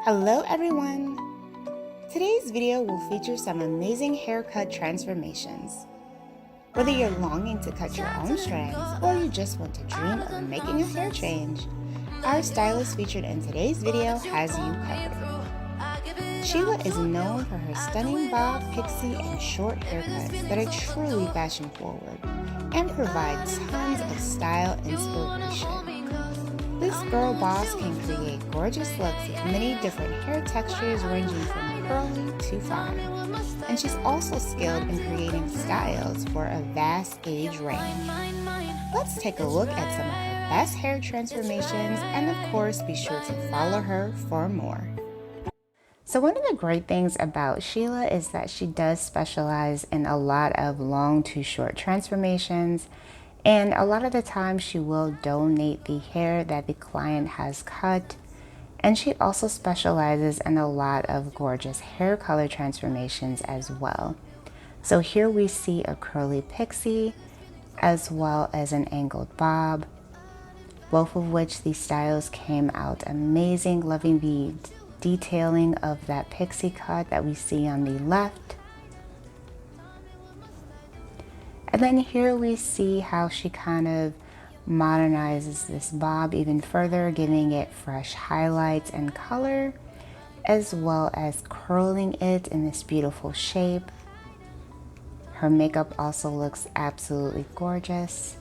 Hello everyone! Today's video will feature some amazing haircut transformations. Whether you're longing to cut your own strands or you just want to dream of making a hair change, our stylist featured in today's video has you covered. Sheila is known for her stunning bob, pixie, and short haircuts that are truly fashion forward and provide tons of style inspiration. This girl boss can create gorgeous looks with many different hair textures ranging from curly to fine. And she's also skilled in creating styles for a vast age range. Let's take a look at some of her best hair transformations, and of course be sure to follow her for more. So one of the great things about Sheila is that she does specialize in a lot of long to short transformations. And a lot of the time she will donate the hair that the client has cut. And she also specializes in a lot of gorgeous hair color transformations as well. So here we see a curly pixie as well as an angled bob, both of which the styles came out amazing, loving the detailing of that pixie cut that we see on the left. And then here we see how she kind of modernizes this bob even further, giving it fresh highlights and color, as well as curling it in this beautiful shape. Her makeup also looks absolutely gorgeous.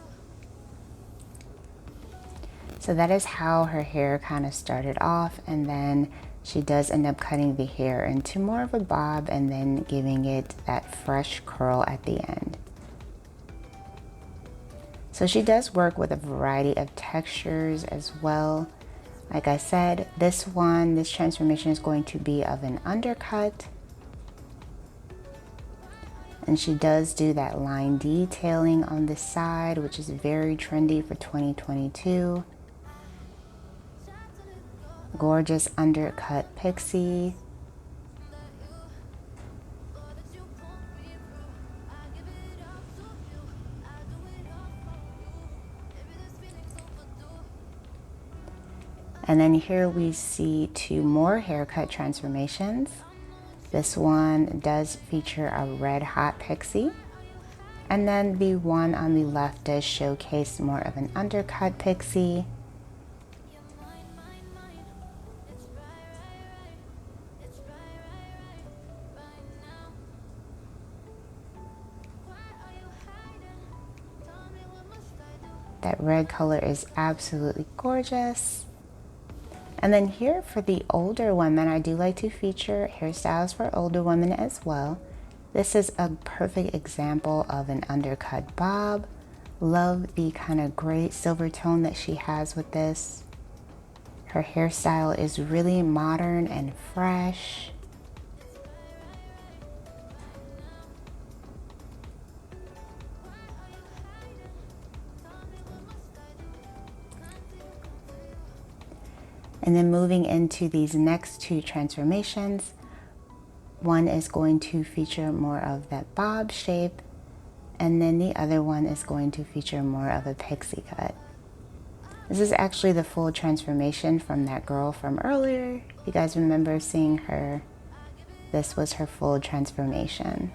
So that is how her hair kind of started off, and then she does end up cutting the hair into more of a bob and then giving it that fresh curl at the end. So she does work with a variety of textures as well. Like I said, this transformation is going to be of an undercut. And she does do that line detailing on the side, which is very trendy for 2022. Gorgeous undercut pixie. And then here we see two more haircut transformations. This one does feature a red hot pixie. And then the one on the left does showcase more of an undercut pixie. That red color is absolutely gorgeous. And then here for the older women, I do like to feature hairstyles for older women as well. This is a perfect example of an undercut bob. Love the kind of great silver tone that she has with this. Her hairstyle is really modern and fresh. And then moving into these next two transformations, one is going to feature more of that bob shape, and then the other one is going to feature more of a pixie cut. This is actually the full transformation from that girl from earlier. You guys remember seeing her? This was her full transformation.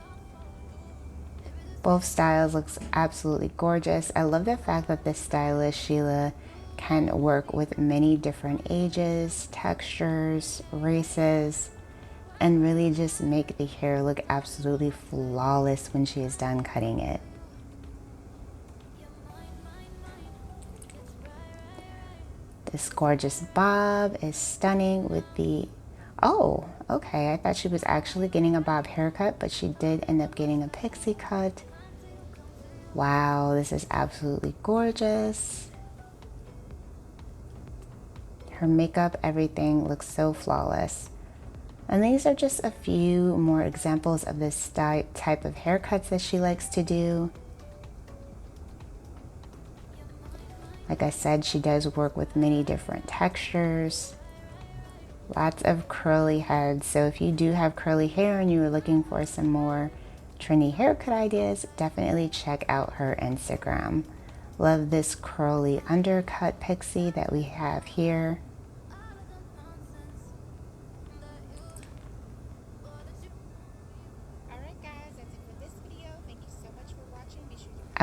Both styles looks absolutely gorgeous. I love the fact that this stylist, Sheila, can work with many different ages, textures, races, and really just make the hair look absolutely flawless when she is done cutting it. This gorgeous bob is stunning with the, oh, okay, I thought she was actually getting a bob haircut, but she did end up getting a pixie cut. Wow, this is absolutely gorgeous. Her makeup, everything looks so flawless. And these are just a few more examples of this type of haircuts that she likes to do. Like I said, she does work with many different textures. Lots of curly heads. So if you do have curly hair and you are looking for some more trendy haircut ideas, definitely check out her Instagram. Love this curly undercut pixie that we have here.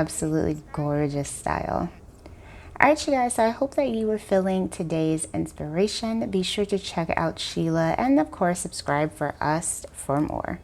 absolutely gorgeous style. Alright you guys, so I hope that you were feeling today's inspiration. Be sure to check out Sheila and of course subscribe for us for more.